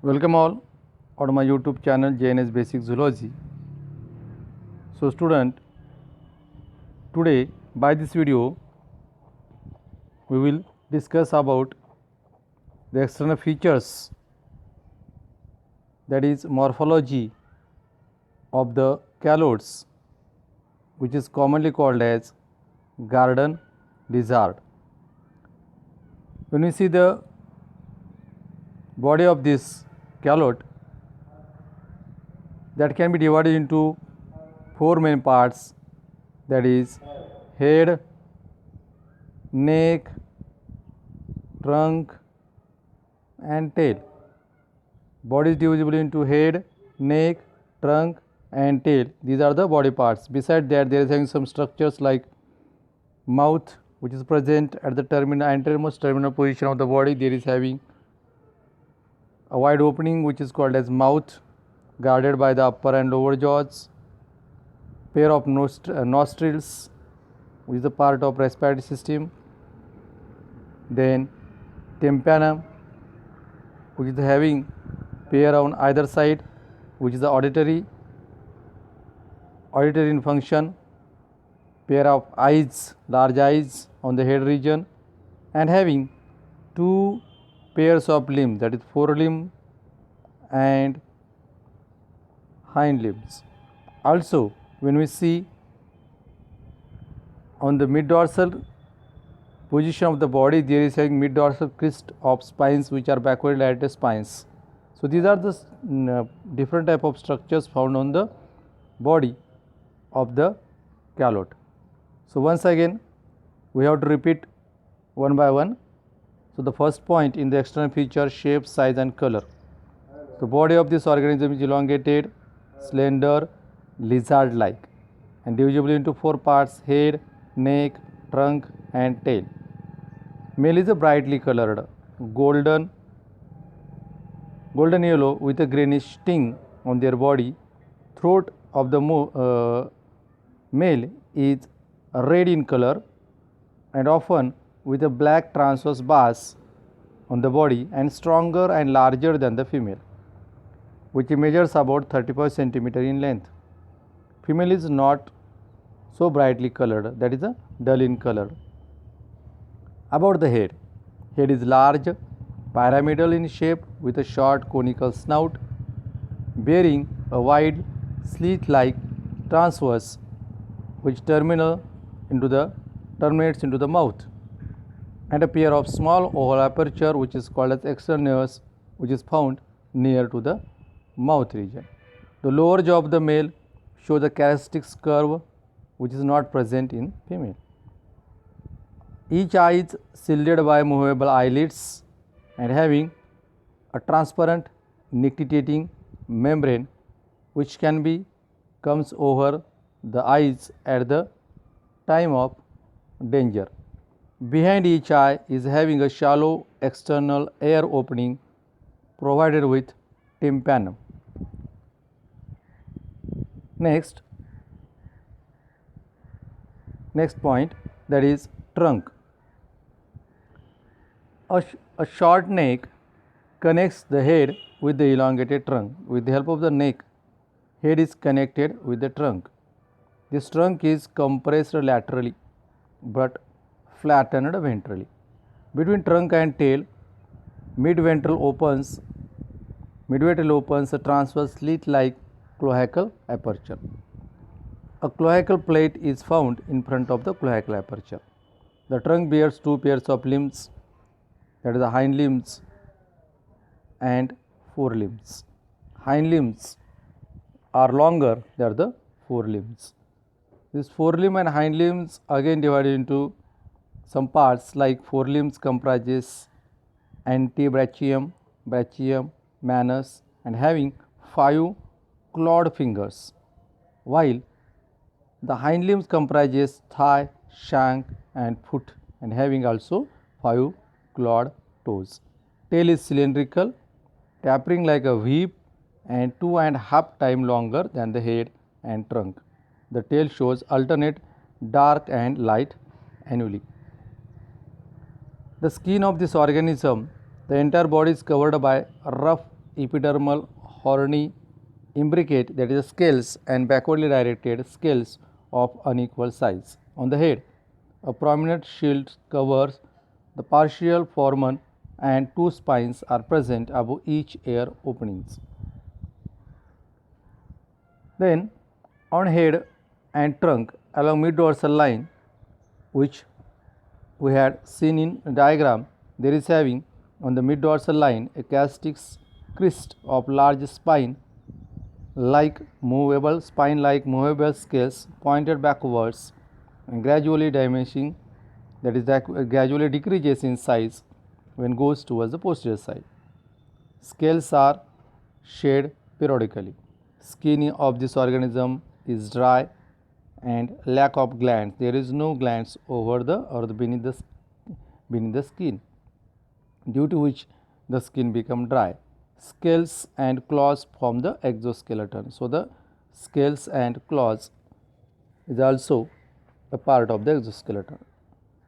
Welcome all on my YouTube channel JNS Basic Zoology. So student, today by this video we will discuss about the external features, that is morphology of the calotes, which is commonly called as garden lizard. When we see the body of this calote, that can be divided into four main parts, that is head, neck, trunk and tail. Body is divisible into head, neck, trunk and tail. These are the body parts. Beside that, there is having some structures like mouth, which is present at the anteriormost terminal position of the body. There is having a wide opening which is called as mouth, guarded by the upper and lower jaws. Pair of nostrils, which is a part of respiratory system. Then tympanum, which is having pair on either side, which is the auditory in function. Pair of eyes, large eyes on the head region, and having two pairs of limbs, that is forelimb and hind limbs. Also, when we see on the mid dorsal position of the body, there is a mid dorsal crest of spines which are backward lateral spines. So these are the different type of structures found on the body of the calote. So once again we have to repeat one by one. So the first point in the external feature: shape, size and color. The body of this organism is elongated, slender, lizard-like and divisible into four parts: head, neck, trunk and tail. Male is a brightly colored golden yellow with a greenish sting on their body. Throat of the male is red in color and often with a black transverse bars on the body, and stronger and larger than the female, which measures about 35 centimeter in length. Female is not so brightly colored, that is a dull in color. About the head is large, pyramidal in shape with a short conical snout, bearing a wide slit-like transverse which terminates into the mouth, and a pair of small oval aperture which is called as external nerves, which is found near to the mouth region. The lower jaw of the male shows a characteristic curve which is not present in female. Each eye is shielded by movable eyelids and having a transparent nictitating membrane which comes over the eyes at the time of danger. Behind each eye is having a shallow external air opening provided with tympanum. Next point, that is trunk. A short neck connects the head with the elongated trunk. With the help of the neck, head is connected with the trunk. This trunk is compressed laterally but flattened ventrally. Between trunk and tail, mid-ventral opens a transverse slit-like cloacal aperture. A cloacal plate is found in front of the cloacal aperture. The trunk bears two pairs of limbs, that is the hind limbs and forelimbs. Hind limbs are longer than the forelimbs. This forelimb and hind limbs again divided into some parts, like forelimbs comprises antebrachium, brachium, manus and having 5 clawed fingers, while the hind limbs comprises thigh, shank and foot and having also 5 clawed toes. Tail is cylindrical, tapering like a whip and 2.5 times longer than the head and trunk. The tail shows alternate dark and light annually. The skin of this organism, the entire body is covered by rough epidermal horny imbricate, that is scales, and backwardly directed scales of unequal size. On the head, a prominent shield covers the partial foramen and two spines are present above each ear openings. Then on head and trunk along mid-dorsal line, which we had seen in diagram, there is having on the mid-dorsal line a characteristic crest of large spine like movable scales pointed backwards and gradually diminishing, that is gradually decreases in size when goes towards the posterior side. Scales are shed periodically. Skin of this organism is dry and lack of glands. There is no glands over the or the beneath the skin, due to which the skin become dry. Scales and claws form the exoskeleton. So the scales and claws is also a part of the exoskeleton.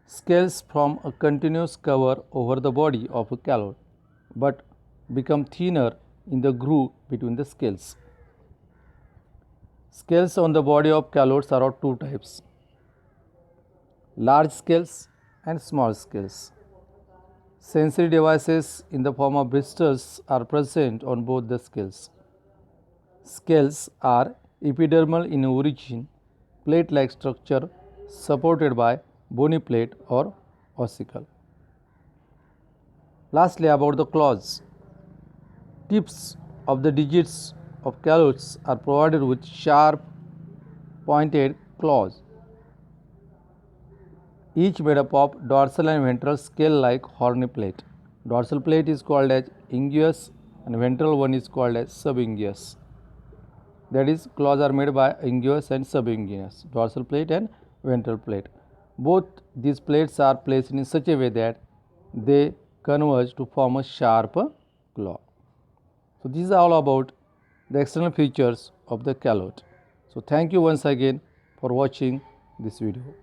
Scales form a continuous cover over the body of a calot, but become thinner in the groove between the scales. Scales on the body of calots are of two types: large scales and small scales. Sensory devices in the form of blisters are present on both the scales. Scales are epidermal in origin, plate-like structure supported by bony plate or ossicle. Lastly, about the claws. Tips of the digits of calots are provided with sharp pointed claws, each made up of dorsal and ventral scale-like horny plate. Dorsal plate is called as unguous and ventral one is called as subunguous. That is, claws are made by unguous and subunguous, dorsal plate and ventral plate. Both these plates are placed in such a way that they converge to form a sharp claw. So, this is all about the external features of the calot. So, thank you once again for watching this video.